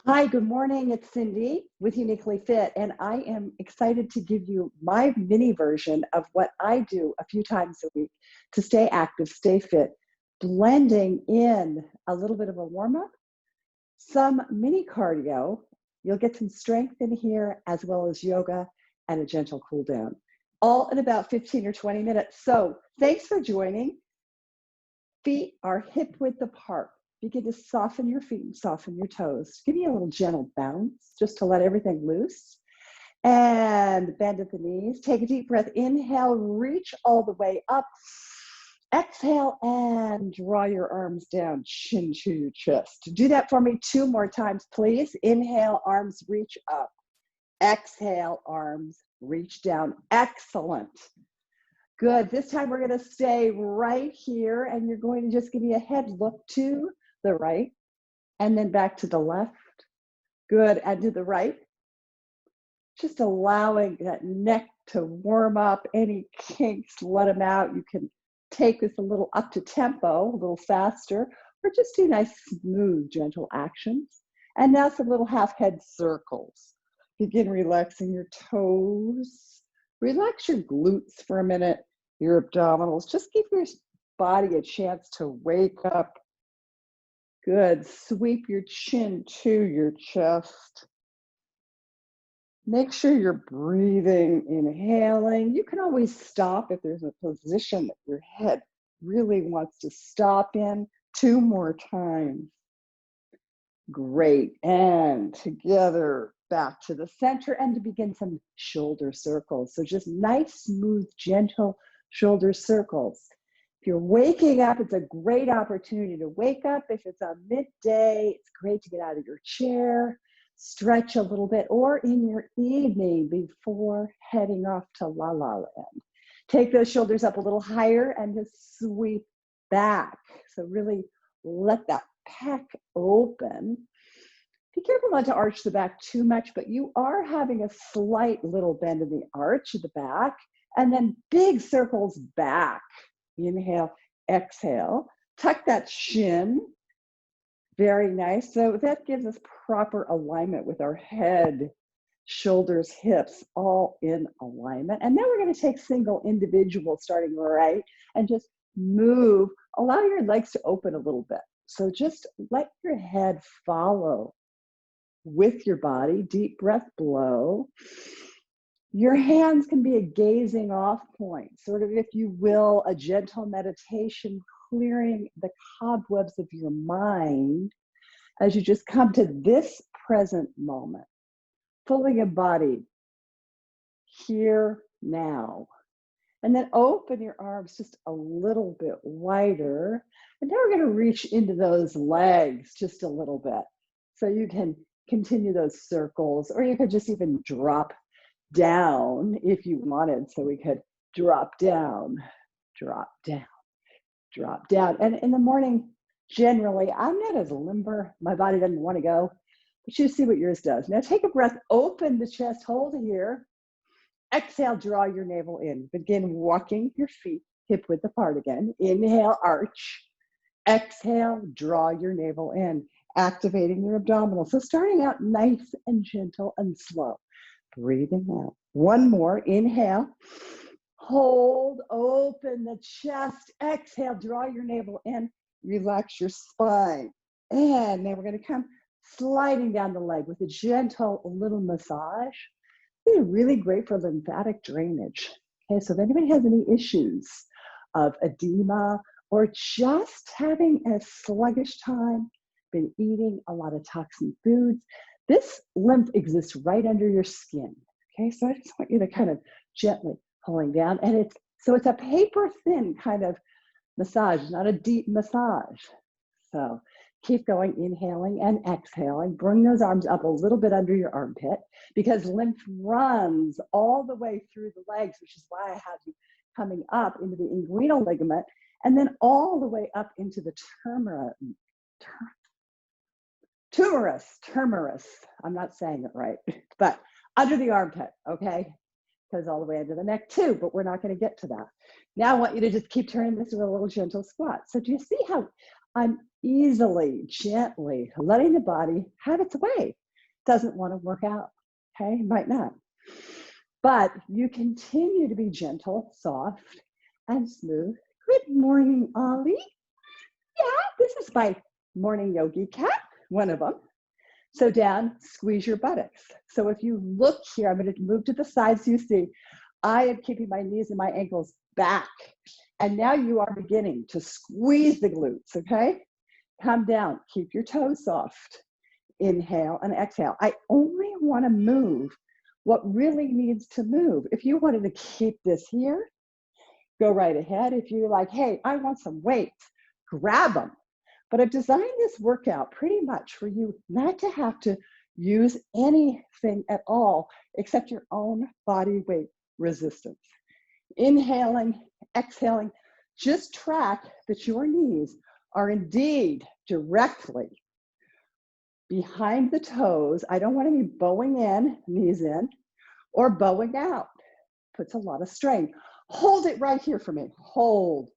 Hi, good morning. It's Cindy with Uniquely Fit, and I am excited to give you my mini version of what I do a few times a week to stay active, stay fit, blending in a little bit of a warm up, some mini cardio. You'll get some strength in here, as well as yoga and a gentle cool down, all in about 15 or 20 minutes. So, thanks for joining. Feet are hip width apart. Begin to soften your feet and soften your toes. Give me a little gentle bounce just to let everything loose. And bend at the knees. Take a deep breath. Inhale, reach all the way up. Exhale and draw your arms down, chin to your chest. Do that for me 2 more times, please. Inhale, arms reach up. Exhale, arms reach down. Excellent. Good. This time we're going to stay right here, and you're going to just give me a head look to the right and then back to the left. Good. And to the right. Just allowing that neck to warm up. Any kinks, let them out. You can take this a little up to tempo, a little faster, or just do nice, smooth, gentle actions. And now some little half head circles. Begin relaxing your toes. Relax your glutes for a minute, your abdominals. Just give your body a chance to wake up. Good. Sweep your chin to your chest. Make sure you're breathing, inhaling. You can always stop if there's a position that your head really wants to stop in. 2 more times. Great. And together back to the center, and to begin some shoulder circles. So just nice, smooth, gentle shoulder circles. If you're waking up, it's a great opportunity to wake up. If it's on midday, it's great to get out of your chair, stretch a little bit, or in your evening before heading off to La La Land. Take those shoulders up a little higher and just sweep back. So really let that pec open. Be careful not to arch the back too much, but you are having a slight little bend in the arch of the back, and then big circles back. Inhale, exhale, tuck that shin. Very nice. So that gives us proper alignment with our head, shoulders, hips, all in alignment. And then we're going to take single individual starting right and just move. Allow your legs to open a little bit. So just let your head follow with your body. Deep breath, blow. Your hands can be a gazing off point, sort of, if you will, a gentle meditation, clearing the cobwebs of your mind as you just come to this present moment, fully embodied here now. And then open your arms just a little bit wider. And now we're going to reach into those legs just a little bit. So you can continue those circles, or you could just even drop down if you wanted. So we could drop down, drop down, drop down. And in the morning, generally, I'm not as limber. My body doesn't want to go, but you see what yours does. Now take a breath, open the chest, hold here. Exhale, draw your navel in. Begin walking your feet hip width apart again. Inhale, arch. Exhale, draw your navel in, activating your abdominals. So starting out nice and gentle and slow. Breathing out. 1 more. Inhale. Hold, open the chest. Exhale, draw your navel in. Relax your spine. And now we're going to come sliding down the leg with a gentle little massage. This is really great for lymphatic drainage. Okay, so if anybody has any issues of edema or just having a sluggish time, been eating a lot of toxin foods, this lymph exists right under your skin. Okay, so I just want you to kind of gently pulling down, and it's a paper thin kind of massage, not a deep massage. So keep going, inhaling and exhaling. Bring those arms up a little bit under your armpit, because lymph runs all the way through the legs, which is why I have you coming up into the inguinal ligament, and then all the way up into the tumerus. I'm not saying it right, but under the armpit, okay? Goes all the way under the neck too, but we're not going to get to that. Now I want you to just keep turning this into a little gentle squat. So do you see how I'm easily, gently, letting the body have its way. Doesn't want to work out, okay? Might not. But you continue to be gentle, soft, and smooth. Good morning, Ollie. Yeah, this is my morning yogi cat, one of them. So down, squeeze your buttocks. So if you look here, I'm going to move to the sides. You see, I am keeping my knees and my ankles back. And now you are beginning to squeeze the glutes, okay? Come down, keep your toes soft. Inhale and exhale. I only want to move what really needs to move. If you wanted to keep this here, go right ahead. If you're like, hey, I want some weights, grab them. But I've designed this workout pretty much for you not to have to use anything at all except your own body weight resistance. Inhaling, exhaling, just track that your knees are indeed directly behind the toes. I don't want to be bowing in, knees in, or bowing out. Puts a lot of strain. Hold it right here for me. Hold.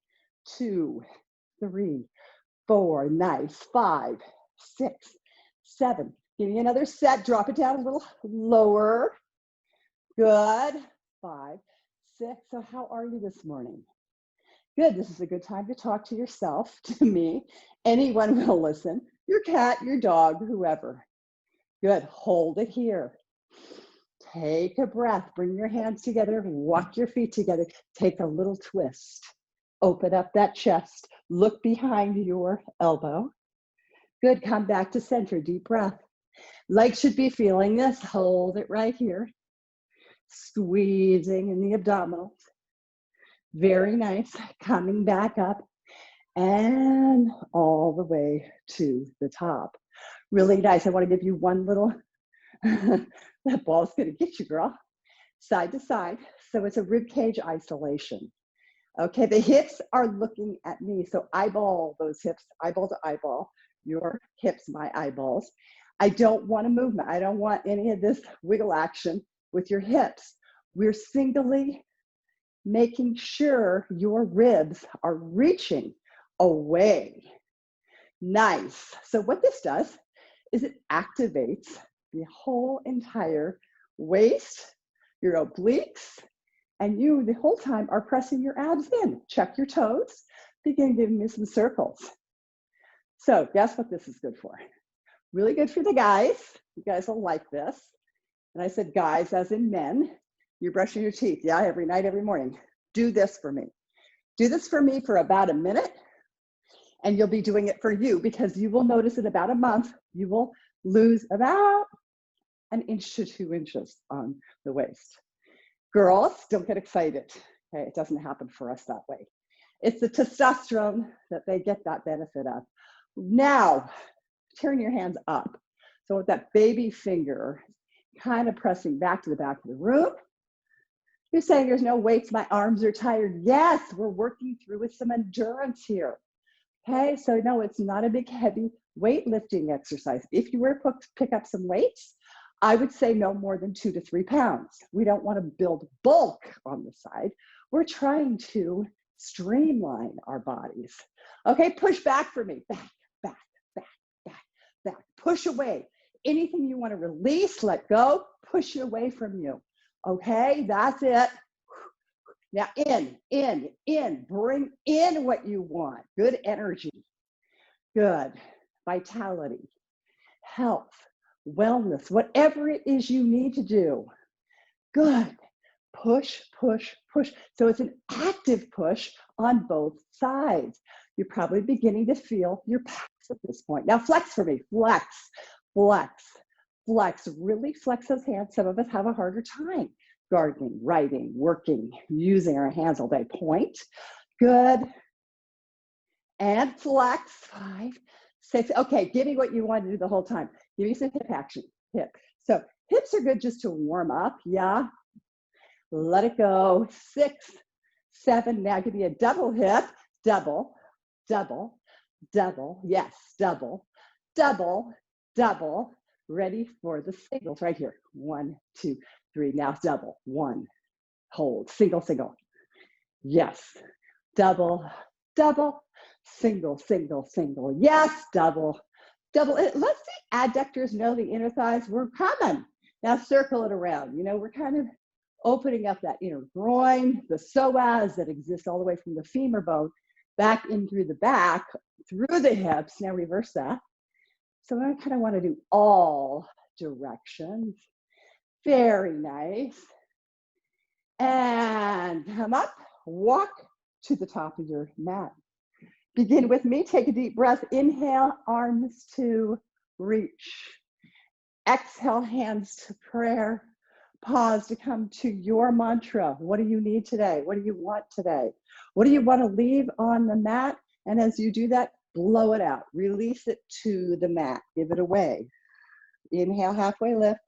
2, 3, 4, nice. 5, 6, 7. Give me another set. Drop it down a little lower. Good. 5, 6. So how are you this morning? Good. This is a good time to talk to yourself, to me. Anyone will listen. Your cat, your dog, whoever. Good. Hold it here. Take a breath. Bring your hands together. Walk your feet together. Take a little twist. Open up that chest. Look behind your elbow. Good. Come back to center. Deep breath. Legs should be feeling this. Hold it right here. Squeezing in the abdominals. Very nice. Coming back up and all the way to the top. Really nice. I want to give you one little, that ball's going to get you, girl. Side to side. So it's a rib cage isolation. Okay, the hips are looking at me. So eyeball those hips, eyeball to eyeball. Your hips, my eyeballs. I don't want a movement. I don't want any of this wiggle action with your hips. We're singly making sure your ribs are reaching away. Nice. So what this does is it activates the whole entire waist, your obliques, and you the whole time are pressing your abs in. Check your toes. Begin giving me some circles. So guess what this is good for? Really good for the guys. You guys will like this. And I said guys as in men. You're brushing your teeth, yeah, every night, every morning. Do this for me. Do this for me for about a minute, and you'll be doing it for you because you will notice in about a month, you will lose about 1 inch to 2 inches on the waist. Girls, don't get excited. Okay, it doesn't happen for us that way. It's the testosterone that they get that benefit of. Now, turn your hands up. So with that baby finger, kind of pressing back to the back of the room. You're saying there's no weights, my arms are tired. Yes, we're working through with some endurance here. Okay, so no, it's not a big heavy weightlifting exercise. If you were to pick up some weights, I would say no more than 2 to 3 pounds. We don't want to build bulk on the side. We're trying to streamline our bodies. Okay, push back for me. Back, back, back, back, back. Push away. Anything you want to release, let go, push away from you. Okay, that's it. Now in, bring in what you want. Good energy, good vitality, health, wellness, whatever it is you need to do. Good, push, push, push. So it's an active push on both sides. You're probably beginning to feel your pecs at this point. Now flex for me, flex, flex. Flex, really flex those hands. Some of us have a harder time gardening, writing, working, using our hands all day. Point. Good. And flex. 5, 6. Okay, give me what you want to do the whole time. Give me some hip action. Hip. So hips are good just to warm up. Yeah. Let it go. 6, 7. Now give me a double hip. Double, double, double. Yes, double, double, double. Ready for the singles right here. 1, 2, 3. Now double. 1. Hold. Single, single. Yes. Double, double, Single, single, single. Yes, double, double. Let the adductors know the inner thighs. We're coming. Now circle it around. We're kind of opening up that inner groin, the psoas that exists all the way from the femur bone back in through the back, through the hips. Now reverse that. So I kind of want to do all directions. Very nice. And come up, walk to the top of your mat. Begin with me, take a deep breath. Inhale, arms to reach. Exhale, hands to prayer. Pause to come to your mantra. What do you need today? What do you want today? What do you want to leave on the mat? And as you do that, blow it out. Release it to the mat. Give it away. Inhale, halfway lift.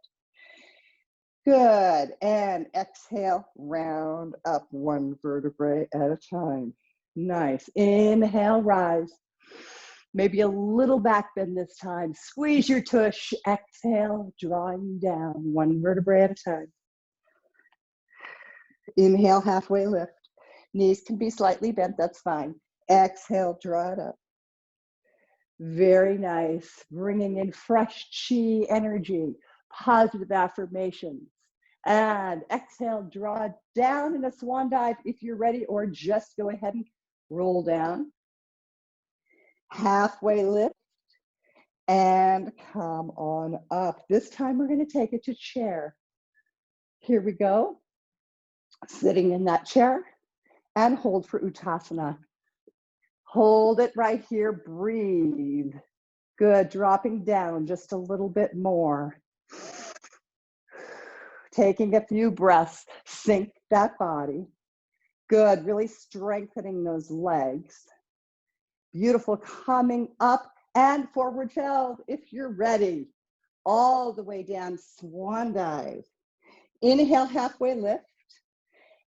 Good. And exhale, round up one vertebrae at a time. Nice. Inhale, rise. Maybe a little back bend this time. Squeeze your tush. Exhale, drawing down one vertebrae at a time. Inhale, halfway lift. Knees can be slightly bent, that's fine. Exhale, draw it up. Very nice. Bringing in fresh chi energy, positive affirmations. And exhale, draw down in a swan dive if you're ready, or just go ahead and roll down. Halfway lift and come on up. This time we're going to take it to chair. Here we go. Sitting in that chair and hold for Uttasana. Hold it right here. Breathe. Good. Dropping down just a little bit more. Taking a few breaths. Sink that body. Good. Really strengthening those legs. Beautiful. Coming up and forward fold if you're ready. All the way down, swan dive. Inhale, halfway lift.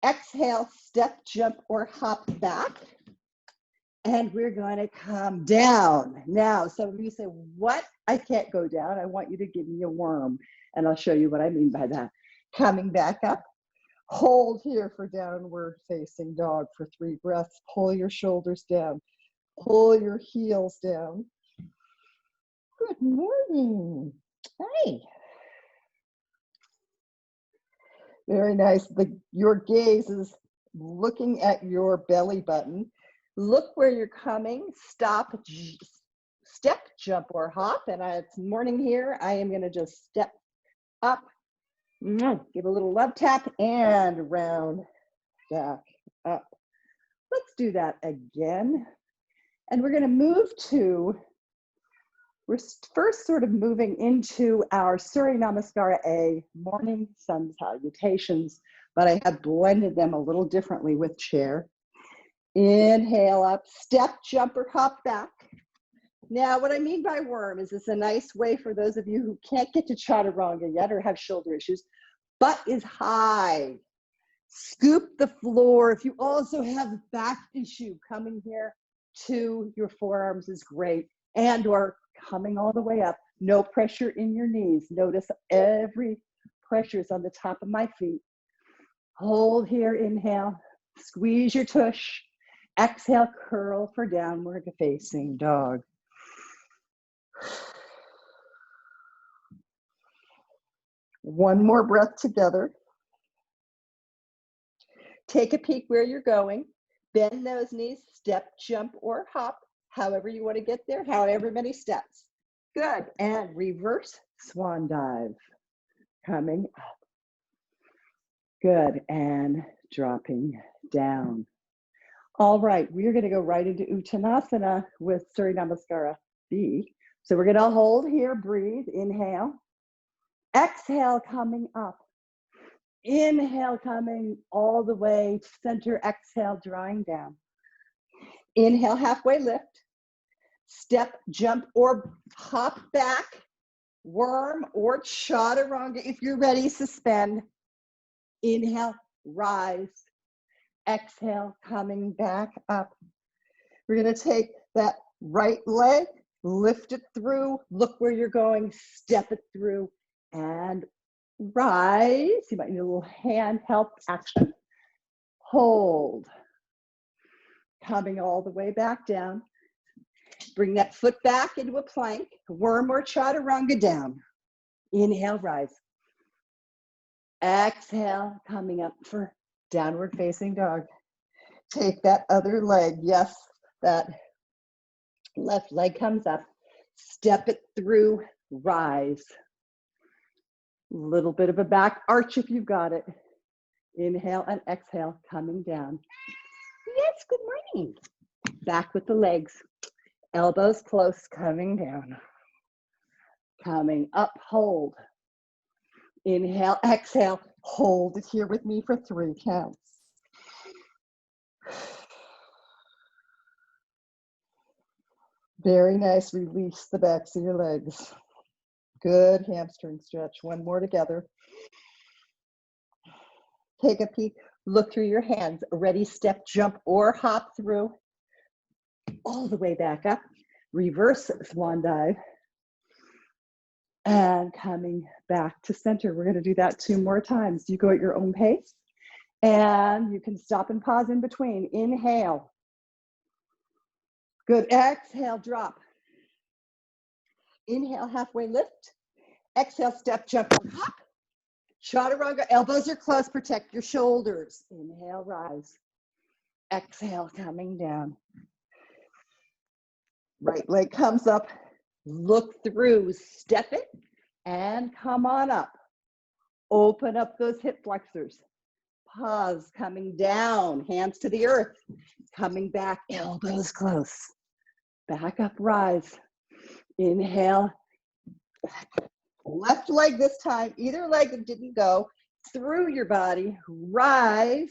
Exhale, step, jump, or hop back. And we're going to come down. Now, some of you say, what? I can't go down. I want you to give me a worm. And I'll show you what I mean by that. Coming back up. Hold here for downward facing dog for 3 breaths. Pull your shoulders down. Pull your heels down. Good morning. Hi. Very nice. Your gaze is looking at your belly button. Look where you're coming. Stop, step, jump, or hop. And it's morning here. I am going to just step up, give a little love tap, and round back up. Let's do that again. And we're going to move to, we're first sort of moving into our Surya Namaskara A, morning sun salutations, but I have blended them a little differently with chair. Inhale up, step, jump, or hop back. Now, what I mean by worm is it's a nice way for those of you who can't get to chaturanga yet or have shoulder issues. Butt is high. Scoop the floor. If you also have back issue, coming here to your forearms is great. And or coming all the way up. No pressure in your knees. Notice every pressure is on the top of my feet. Hold here, inhale. Squeeze your tush. Exhale, curl for downward facing dog. One more breath together. Take a peek where you're going. Bend those knees, step, jump, or hop. However you want to get there, however many steps. Good. And reverse swan dive. Coming up. Good. And dropping down. All right, we're going to go right into Uttanasana with Surya Namaskara B. So we're going to hold here, breathe, inhale. Exhale, coming up. Inhale, coming all the way, center, exhale, drawing down. Inhale, halfway lift. Step, jump, or hop back. Worm or chaturanga. If you're ready, suspend. Inhale, rise. Exhale, coming back up. We're going to take that right leg, lift it through, look where you're going, step it through, and rise. You might need a little hand help action. Hold. Coming all the way back down. Bring that foot back into a plank, worm or chaturanga down. Inhale, rise. Exhale, coming up for downward facing dog. Take that other leg. Yes, that left leg comes up. Step it through, rise. Little bit of a back arch if you've got it. Inhale and exhale, coming down. Yes, good morning. Back with the legs. Elbows close, coming down. Coming up, hold. Inhale, exhale, hold it here with me for 3 counts. Very nice, release the backs of your legs. Good hamstring stretch. One more together. Take a peek, look through your hands. Ready, step, jump, or hop through. All the way back up. Reverse swan dive. And coming back to center. We're going to do that 2 more times. You go at your own pace. And you can stop and pause in between. Inhale. Good. Exhale, drop. Inhale, halfway lift. Exhale, step, jump, or hop. Chaturanga, elbows are closed, protect your shoulders. Inhale, rise. Exhale, coming down. Right leg comes up. Look through, step it, and come on up. Open up those hip flexors. Pause, coming down, hands to the earth. Coming back, elbows close. Back up, rise. Inhale. Left leg this time, either leg that didn't go, through your body, rise.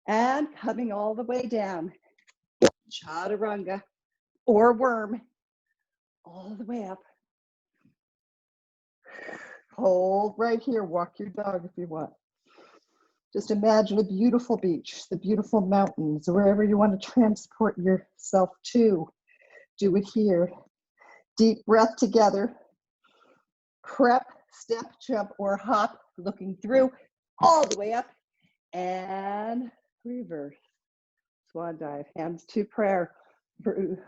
And coming all the way down. Chaturanga or worm. All the way up. Hold right here. Walk your dog if you want. Just imagine a beautiful beach, the beautiful mountains, wherever you want to transport yourself to. Do it here. Deep breath together. Prep, step, jump, or hop. Looking through all the way up. And reverse. Swan dive. Hands to prayer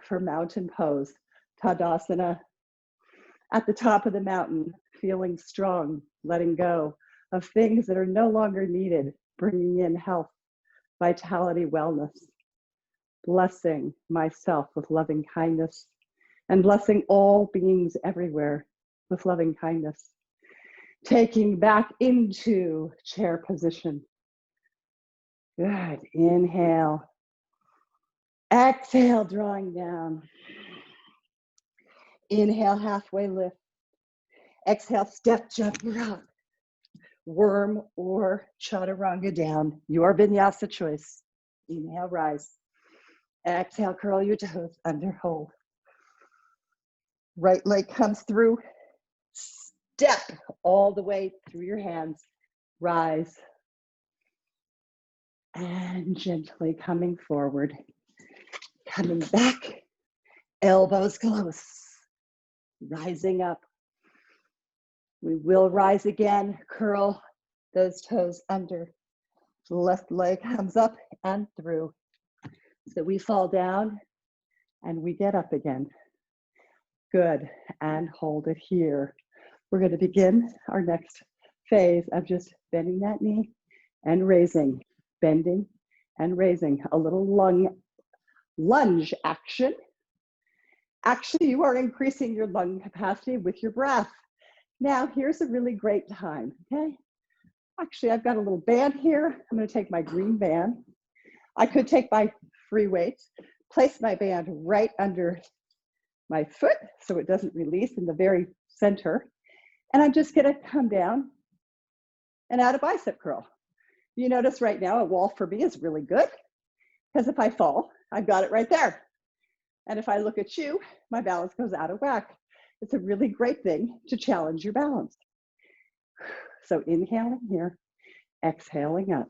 for mountain pose. Tadasana. At the top of the mountain, feeling strong, letting go of things that are no longer needed, bringing in health, vitality, wellness, blessing myself with loving kindness, and blessing all beings everywhere with loving kindness. Taking back into chair position. Good. Inhale. Exhale, drawing down. Inhale, halfway lift. Exhale, step, jump, rock. Worm or chaturanga down. Your vinyasa choice. Inhale, rise. Exhale, curl your toes, under hold. Right leg comes through. Step all the way through your hands. Rise. And gently coming forward. Coming back. Elbows close. Rising up. We will rise again. Curl those toes under. The left leg comes up and through. So we fall down and we get up again. Good. And hold it here. We're going to begin our next phase of just bending that knee and raising. Bending and raising. A little lunge action. Actually, you are increasing your lung capacity with your breath. Now, here's a really great time, okay? Actually, I've got a little band here. I'm going to take my green band. I could take my free weights, place my band right under my foot so it doesn't release in the very center. And I'm just going to come down and add a bicep curl. You notice right now a wall for me is really good because if I fall, I've got it right there. And if I look at you, my balance goes out of whack. It's a really great thing to challenge your balance. So inhaling here, exhaling up.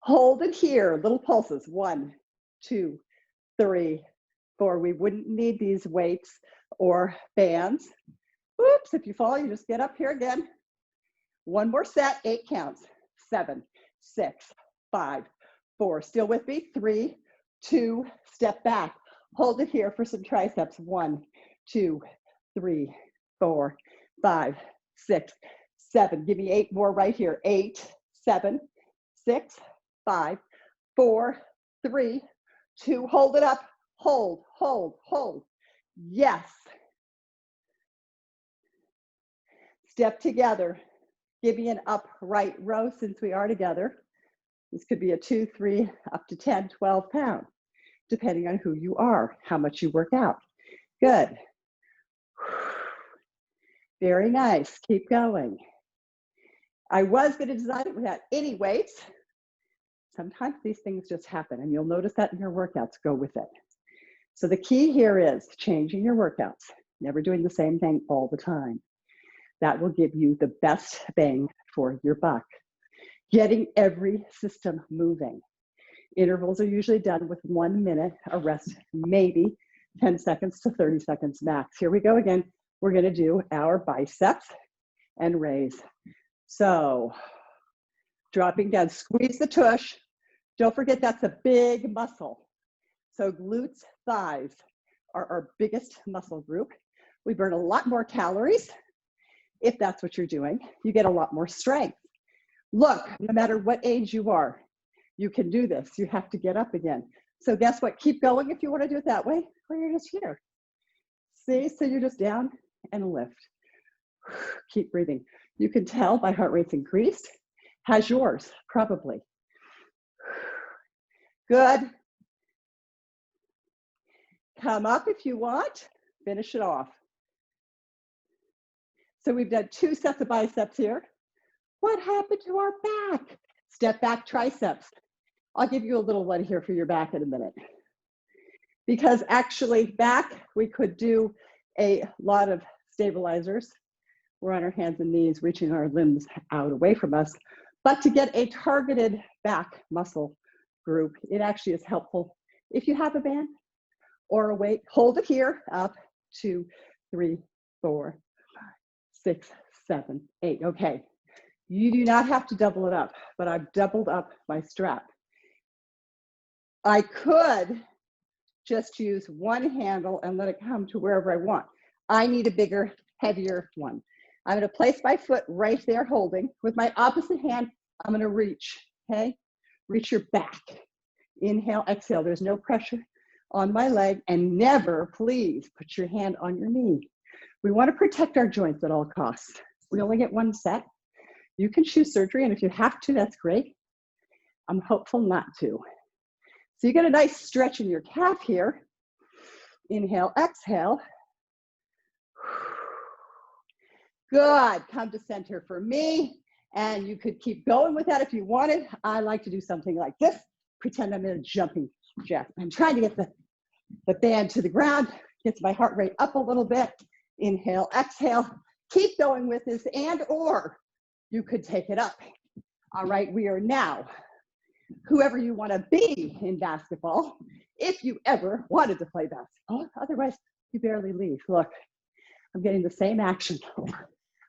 Hold it here, little pulses. 1, 2, 3, 4. We wouldn't need these weights or bands. Oops, if you fall, you just get up here again. One more set, 8 counts. 7, 6, 5, 4. Still with me? 3, 2, step back. Hold it here for some triceps. 1, 2, 3, 4, 5, 6, 7. Give me 8 more right here. 8, 7, 6, 5, 4, 3, 2. Hold it up. Hold, hold, hold. Yes. Step together. Give me an upright row since we are together. This could be a 2, 3, up to 10, 12 pound, depending on who you are, how much you work out. Good. Very nice. Keep going. I was going to design it without any weights. Sometimes these things just happen, and you'll notice that in your workouts. Go with it. So the key here is changing your workouts, never doing the same thing all the time. That will give you the best bang for your buck. Getting every system moving. Intervals are usually done with 1 minute, a rest, maybe 10 seconds to 30 seconds max. Here we go again. We're going to do our biceps and raise. So dropping down, squeeze the tush. Don't forget that's a big muscle. So glutes, thighs are our biggest muscle group. We burn a lot more calories. If that's what you're doing, you get a lot more strength. Look, no matter what age you are, you can do this. You have to get up again. So guess what? Keep going if you want to do it that way, or you're just here. See, so you're just down and lift. Keep breathing. You can tell my heart rate's increased. How's yours? Probably. Good. Come up if you want. Finish it off. So we've done 2 sets of biceps here. What happened to our back? Step back triceps. I'll give you a little one here for your back in a minute. Because actually back, we could do a lot of stabilizers. We're on our hands and knees, reaching our limbs out away from us. But to get a targeted back muscle group, it actually is helpful if you have a band or a weight. Hold it here, up, 2, 3, 4, 6, 7, 8. Okay, you do not have to double it up, but I've doubled up my strap. I could just use one handle and let it come to wherever I want. I need a bigger, heavier one. I'm going to place my foot right there holding. With my opposite hand, I'm going to reach, okay? Reach your back. Inhale, exhale. There's no pressure on my leg, and never, please, put your hand on your knee. We want to protect our joints at all costs. We only get 1 set. You can choose surgery, and if you have to, that's great. I'm hopeful not to. So you get a nice stretch in your calf here. Inhale, exhale. Good. Come to center for me. And you could keep going with that if you wanted. I like to do something like this. Pretend I'm in a jumping jack. I'm trying to get the band to the ground. Gets my heart rate up a little bit. Inhale, exhale. Keep going with this, and or you could take it up. All right, we are now whoever you want to be in basketball, if you ever wanted to play basketball. Otherwise, you barely leave. Look, I'm getting the same action.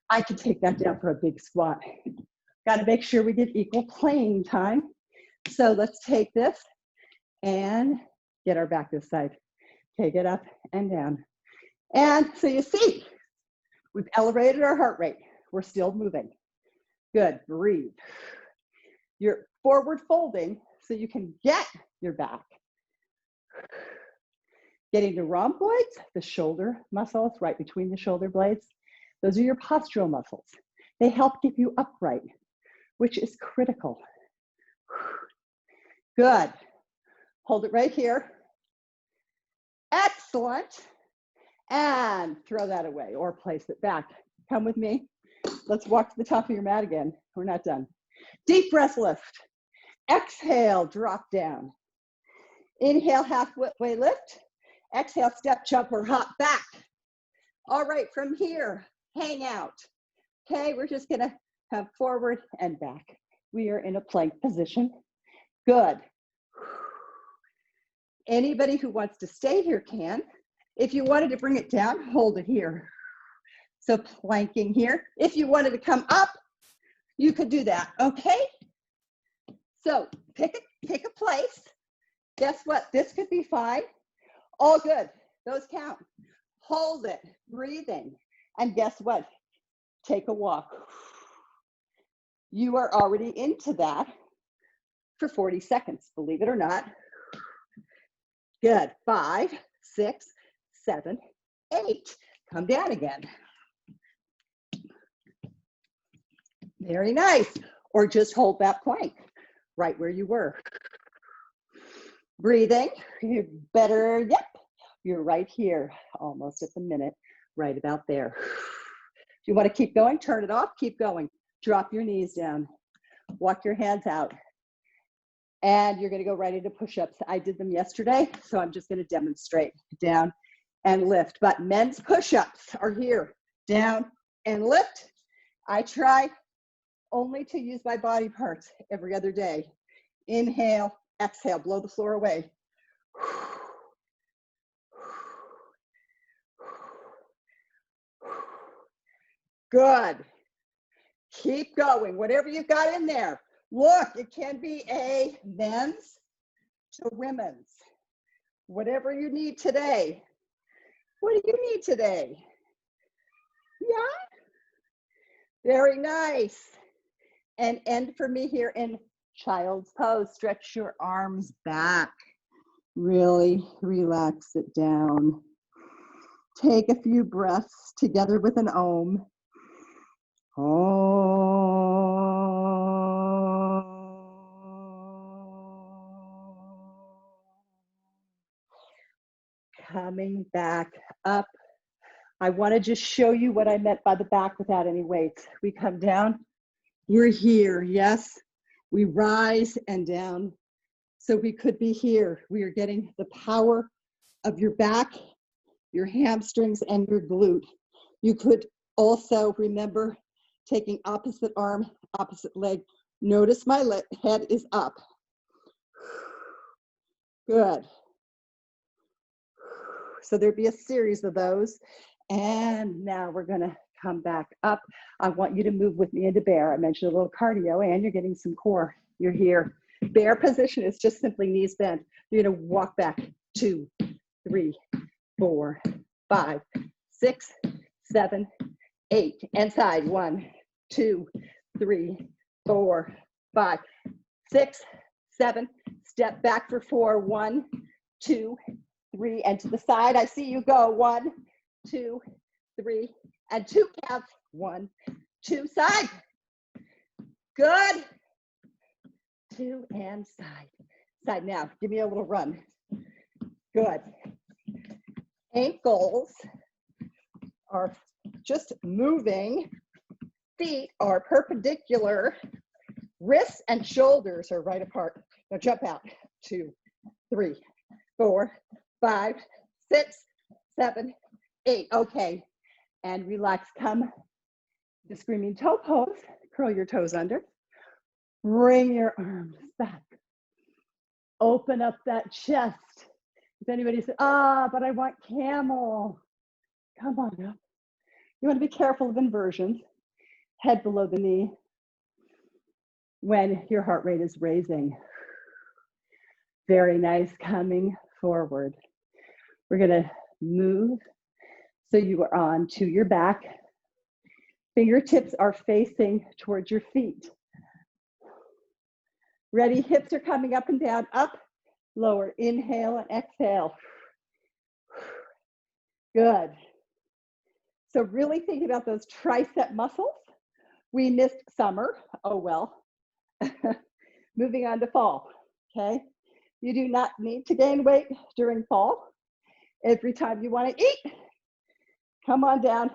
I could take that down for a big squat. Got to make sure we get equal playing time. So let's take this and get our back this side. Take it up and down. And so you see, we've elevated our heart rate. We're still moving. Good, breathe. You're forward folding so you can get your back. Getting the rhomboids, the shoulder muscles right between the shoulder blades. Those are your postural muscles. They help keep you upright, which is critical. Good. Hold it right here. Excellent. And throw that away or place it back. Come with me. Let's walk to the top of your mat again. We're not done. Deep breath lift. Exhale, drop down. Inhale, halfway lift. Exhale, step, jump, or hop back. All right, from here, hang out. Okay, we're just gonna come forward and back. We are in a plank position. Good. Anybody who wants to stay here can. If you wanted to bring it down, hold it here. So planking here. If you wanted to come up, You could do that, okay? So pick a place. Guess what? This could be fine. All good. Those count. Hold it, breathing. And guess what? Take a walk. You are already into that for 40 seconds, believe it or not. Good. 5, 6, 7, 8. Come down again. Very nice. Or just hold that plank right where you were. Breathing. You're better. Yep. You're right here, almost at the minute, right about there. If you want to keep going, turn it off, keep going. Drop your knees down. Walk your hands out. And you're going to go right into push-ups. I did them yesterday, so I'm just going to demonstrate. Down and lift. But men's push-ups are here. Down and lift. I try only to use my body parts every other day. Inhale, exhale, blow the floor away. Good. Keep going. Whatever you've got in there. Look, it can be a men's to women's. Whatever you need today. What do you need today? Yeah? Very nice. And end for me here in child's pose. Stretch your arms back. Really relax it down. Take a few breaths together with an om. Coming back up. I want to just show you what I meant by the back without any weights. We come down. We're here, yes. We rise and down. So we could be here. We are getting the power of your back, your hamstrings, and your glute. You could also remember taking opposite arm, opposite leg. Notice my head is up. Good. So there'd be a series of those. And now we're gonna come back up. I want you to move with me into bear. I mentioned a little cardio and you're getting some core. You're here. Bear position is just simply knees bent. You're gonna walk back 2, 3, 4, 5, 6, 7, 8. And side 1, 2, 3, 4, 5, 6, 7. Step back for 4. 1, 2, 3. And to the side. I see you go. 1, 2, 3, and 2 counts. 1, 2, side. Good. 2 and side. Side now. Give me a little run. Good. Ankles are just moving. Feet are perpendicular. Wrists and shoulders are right apart. Now jump out. 2, 3, 4, 5, 6, 7, 8. Okay. And relax. Come to screaming toe pose. Curl your toes under. Bring your arms back. Open up that chest. If anybody says, but I want camel. Come on up. You want to be careful of inversions. Head below the knee when your heart rate is raising. Very nice. Coming forward. We're going to move so you are on to your back. Fingertips are facing towards your feet. Ready? Hips are coming up and down. Up, lower. Inhale and exhale. Good. So really think about those tricep muscles. We missed summer. Oh, well. Moving on to fall. Okay. You do not need to gain weight during fall. Every time you want to eat, come on down,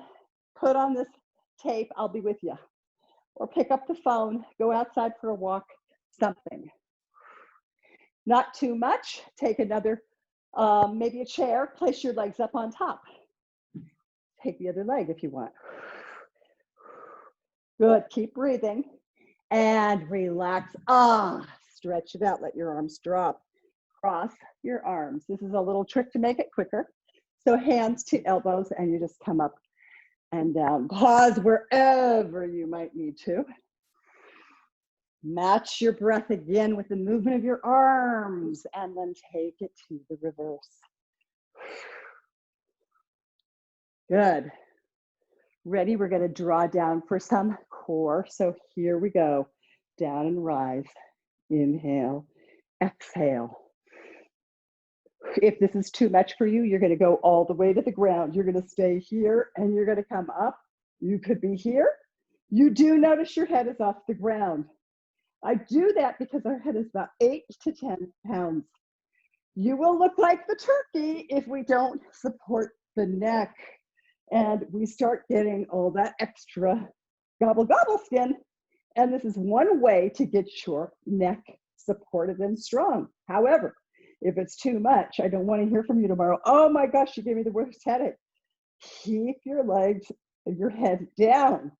put on this tape, I'll be with you. Or pick up the phone, go outside for a walk, something. Not too much. Take another, maybe a chair, place your legs up on top. Take the other leg if you want. Good, keep breathing and relax. Stretch it out, let your arms drop. Cross your arms. This is a little trick to make it quicker. So hands to elbows and you just come up and down. Pause wherever you might need to. Match your breath again with the movement of your arms, and then take it to the reverse. Good. Ready? We're going to draw down for some core. So here we go. Down and rise. Inhale. Exhale. If this is too much for you, you're going to go all the way to the ground. You're going to stay here and you're going to come up. You could be here. You do notice your head is off the ground. I do that because our head is about 8 to 10 pounds. You will look like the turkey if we don't support the neck and we start getting all that extra gobble skin. And this is one way to get your neck supported and strong. However, if it's too much, I don't want to hear from you tomorrow. Oh my gosh, you gave me the worst headache. Keep your legs and your head down.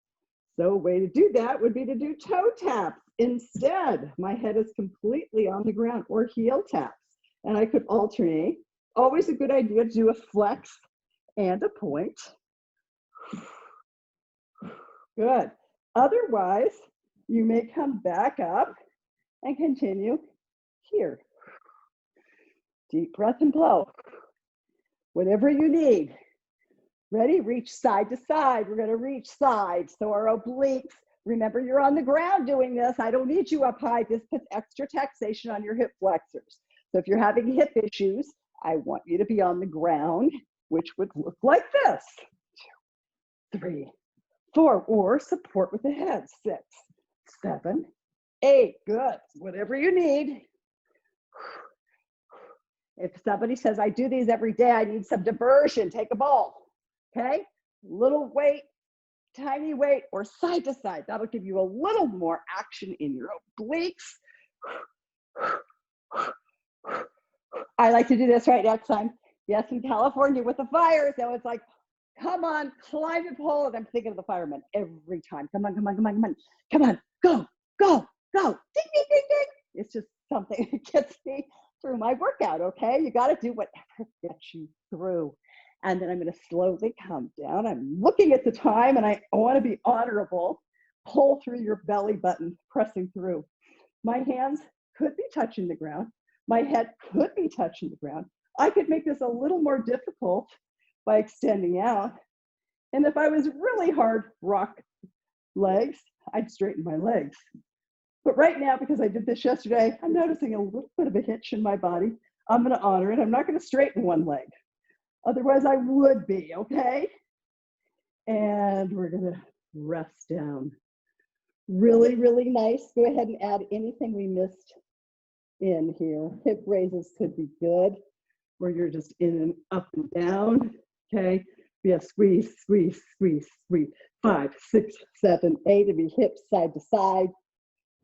So a way to do that would be to do toe taps instead. My head is completely on the ground, or heel taps. And I could alternate. Always a good idea to do a flex and a point. Good. Otherwise, you may come back up and continue here. Deep breath and blow. Whatever you need. Ready? Reach side to side. We're going to reach side. So our obliques, remember you're on the ground doing this. I don't need you up high. This puts extra taxation on your hip flexors. So if you're having hip issues, I want you to be on the ground, which would look like this. 2, 3, 4, or support with the head. 6, 7, 8. Good. Whatever you need. If somebody says, I do these every day, I need some diversion, take a ball. Okay, little weight, tiny weight, or side to side. That'll give you a little more action in your obliques. I like to do this right next time. Yes, in California with the fire. So it's like, come on, climb the pole. And I'm thinking of the firemen every time. Come on, come on, come on, come on. Come on, go, go, go. Ding, ding, ding, ding. It's just something that gets me through my workout, okay? You got to do whatever gets you through. And then I'm going to slowly come down. I'm looking at the time and I want to be honorable. Pull through your belly button, pressing through. My hands could be touching the ground. My head could be touching the ground. I could make this a little more difficult by extending out. And if I was really hard rock legs, I'd straighten my legs. But right now, because I did this yesterday, I'm noticing a little bit of a hitch in my body. I'm going to honor it. I'm not going to straighten one leg. Otherwise, I would be, okay? And we're going to rest down. Really, really nice. Go ahead and add anything we missed in here. Hip raises could be good, where you're just in and up and down, okay? Yeah, squeeze, squeeze, squeeze, squeeze. 5, 6, 7, 8, and be hips side to side,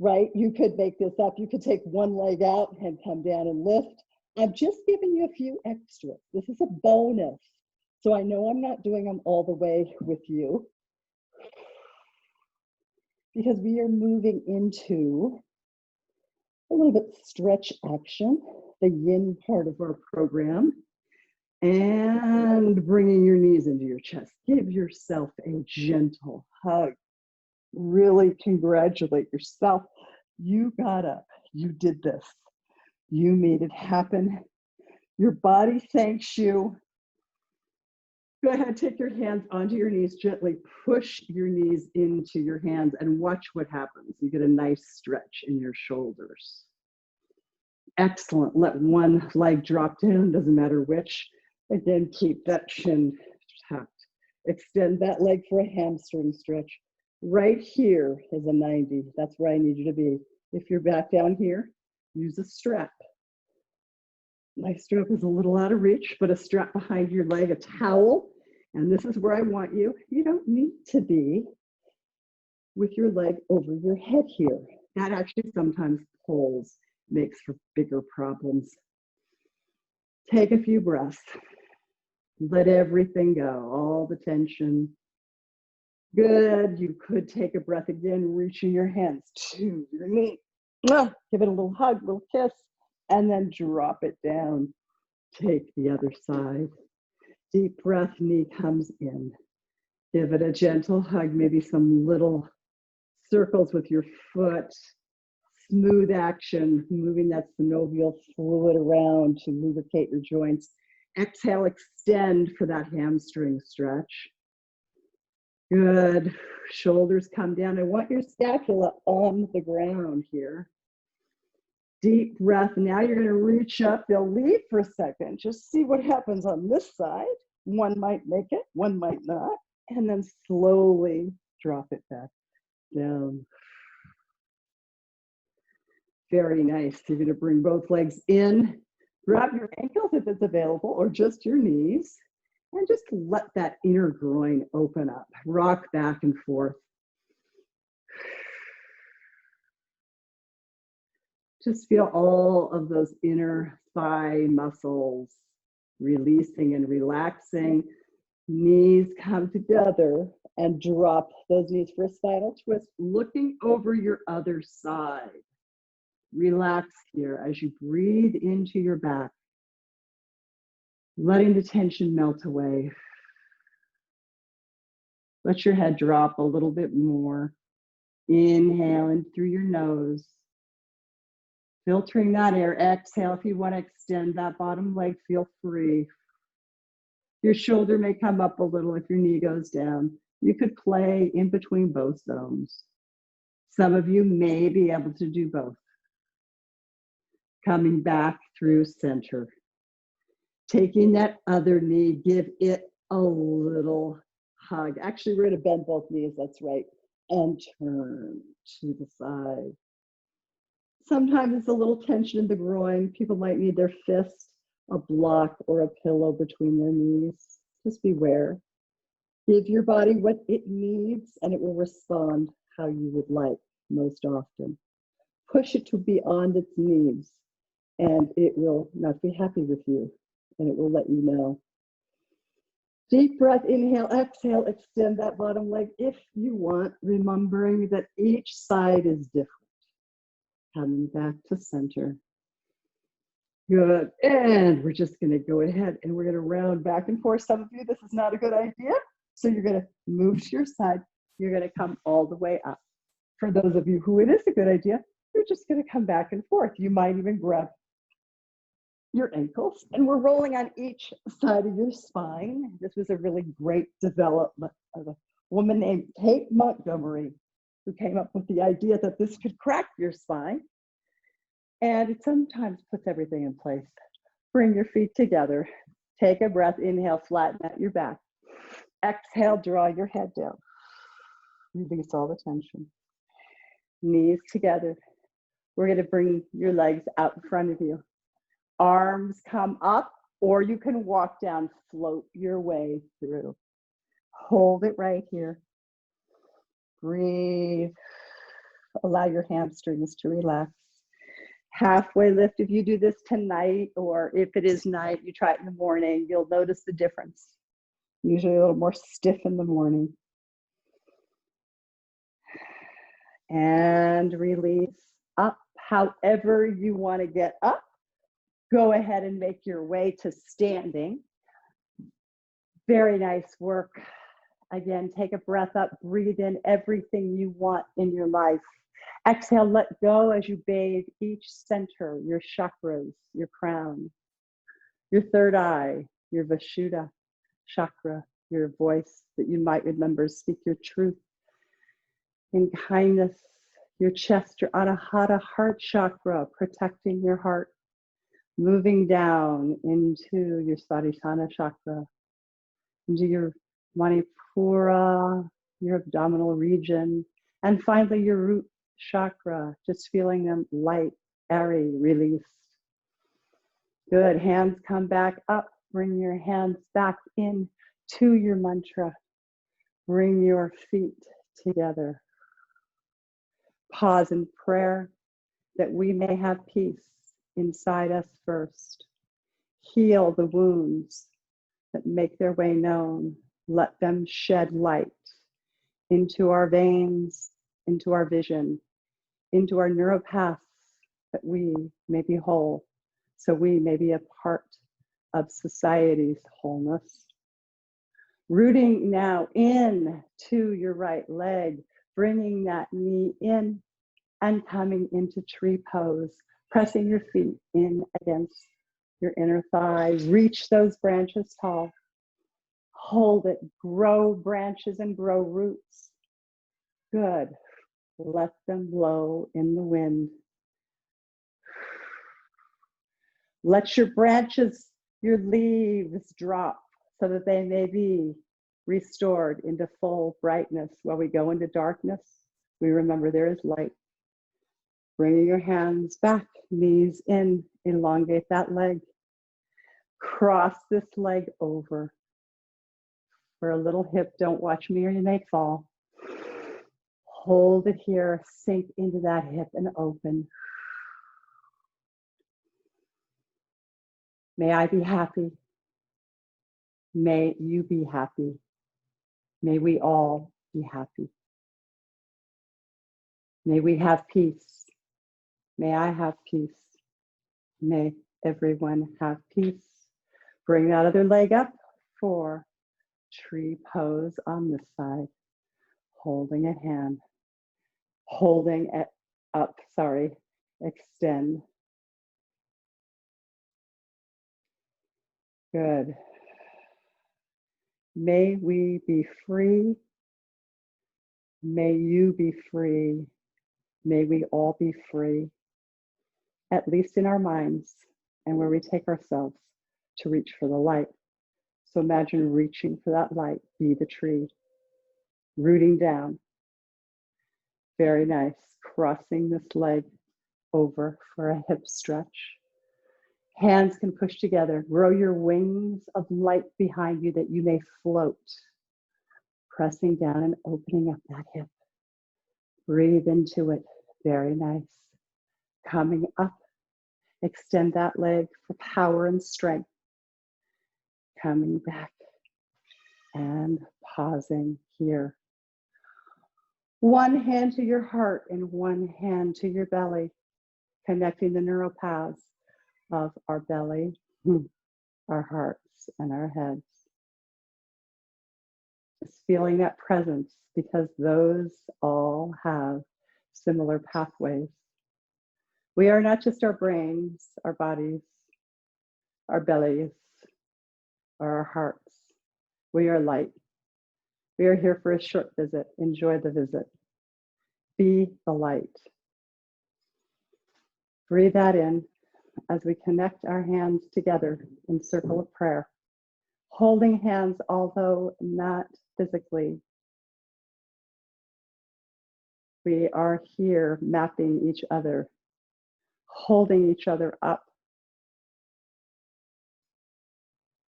right? You could make this up. You could take one leg out and come down and lift. I'm just giving you a few extras. This is a bonus. So I know I'm not doing them all the way with you because we are moving into a little bit stretch action, the yin part of our program, and bringing your knees into your chest. Give yourself a gentle hug. Really congratulate yourself. You got up. You did this. You made it happen. Your body thanks you. Go ahead, take your hands onto your knees, gently push your knees into your hands and watch what happens. You get a nice stretch in your shoulders. Excellent. Let one leg drop down, doesn't matter which. Again, keep that chin tucked. Extend that leg for a hamstring stretch. Right here is a 90. That's where I need you to be. If you're back down here, use a strap. My strap is a little out of reach, but a strap behind your leg, a towel. And this is where I want you. You don't need to be with your leg over your head here. That actually sometimes pulls, makes for bigger problems. Take a few breaths. Let everything go, all the tension. Good. You could take a breath again, reaching your hands to your knee. Give it a little hug, little kiss, and then drop it down. Take the other side. Deep breath, knee comes in. Give it a gentle hug, maybe some little circles with your foot. smooth action, moving that synovial fluid around to lubricate your joints. Exhale, extend for that hamstring stretch. Good. Shoulders come down. I want your scapula on the ground here. Deep breath. Now you're going to reach up. They'll leave for a second. Just see what happens on this side. One might make it, one might not. And then slowly drop it back down. Very nice. You're going to bring both legs in. Grab your ankles if it's available, or just your knees. And just let that inner groin open up. Rock back and forth. Just feel all of those inner thigh muscles releasing and relaxing. Knees come together and drop those knees for a spinal twist, looking over your other side. Relax here as you breathe into your back, letting the tension melt away. Let your head drop a little bit more. Inhale in through your nose. Filtering that air. Exhale. If you want to extend that bottom leg, feel free. Your shoulder may come up a little if your knee goes down. You could play in between both zones. Some of you may be able to do both. Coming back through center. Taking that other knee, give it a little hug. Actually, we're going to bend both knees, that's right, and turn to the side. Sometimes it's a little tension in the groin. People might need their fist, a block, or a pillow between their knees. Just beware. Give your body what it needs, and it will respond how you would like most often. Push it to beyond its needs, and it will not be happy with you, and it will let you know. Deep breath, inhale, exhale, extend that bottom leg if you want, remembering that each side is different. Coming back to center. Good, and we're just gonna go ahead and we're gonna round back and forth. Some of you, this is not a good idea, so you're gonna move to your side. You're gonna come all the way up. For those of you who it is a good idea, you're just gonna come back and forth. You might even grab your ankles, and we're rolling on each side of your spine. This was a really great development of a woman named Kate Montgomery, who came up with the idea that this could crack your spine. And it sometimes puts everything in place. Bring your feet together. Take a breath. Inhale, flatten out your back. Exhale, draw your head down. Release all the tension. Knees together. We're going to bring your legs out in front of you. Arms come up, or you can walk down, float your way through. Hold it right here. Breathe. Allow your hamstrings to relax. Halfway lift. If you do this tonight, or if it is night, you try it in the morning, you'll notice the difference. Usually a little more stiff in the morning. And release up. However you want to get up, go ahead and make your way to standing. Very nice work. Again, take a breath up, breathe in everything you want in your life. Exhale, let go as you bathe each center, your chakras, your crown, your third eye, your Vishuddha chakra, your voice that you might remember, speak your truth in kindness, your chest, your Anahata heart chakra, protecting your heart, moving down into your Svadhisthana chakra, into your Manipura, your abdominal region, and finally your root chakra, just feeling them light, airy, released. Good, hands come back up, bring your hands back in to your mantra. Bring your feet together. Pause in prayer that we may have peace inside us first. Heal the wounds that make their way known. Let them shed light into our veins, into our vision, into our neuropaths, that we may be whole, so we may be a part of society's wholeness. Rooting now in to your right leg, bringing that knee in, and coming into tree pose, pressing your feet in against your inner thigh. Reach those branches tall. Hold it, grow branches and grow roots. Good. Let them blow in the wind. Let your branches, your leaves drop so that they may be restored into full brightness. While we go into darkness, we remember there is light. Bringing your hands back, knees in, elongate that leg. Cross this leg over. For a little hip, don't watch me or you may fall. Hold it here, sink into that hip and open. May I be happy. May you be happy. May we all be happy. May we have peace. May I have peace. May everyone have peace. Bring that other leg up for tree pose on this side. Holding a hand. Holding it up, extend. Good. May we be free. May you be free. May we all be free, at least in our minds and where we take ourselves to reach for the light. So imagine reaching for that light, be the tree, rooting down. Very nice. Crossing this leg over for a hip stretch. Hands can push together. Grow your wings of light behind you that you may float. Pressing down and opening up that hip. Breathe into it. Very nice. Coming up. Extend that leg for power and strength. Coming back and pausing here. One hand to your heart and one hand to your belly, connecting the neural paths of our belly, our hearts, and our heads. Just feeling that presence because those all have similar pathways. We are not just our brains, our bodies, our bellies, or our hearts. We are light. We are here for a short visit. Enjoy the visit. Be the light. Breathe that in as we connect our hands together in circle of prayer. Holding hands, although not physically. We are here mapping each other, holding each other up.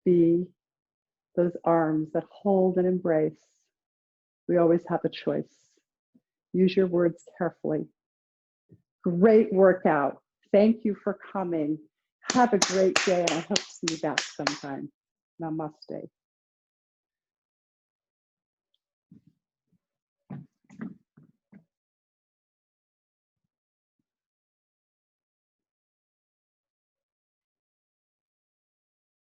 Be those arms that hold and embrace. We always have a choice. Use your words carefully. Great workout. Thank you for coming. Have a great day, and I hope to see you back sometime. Namaste.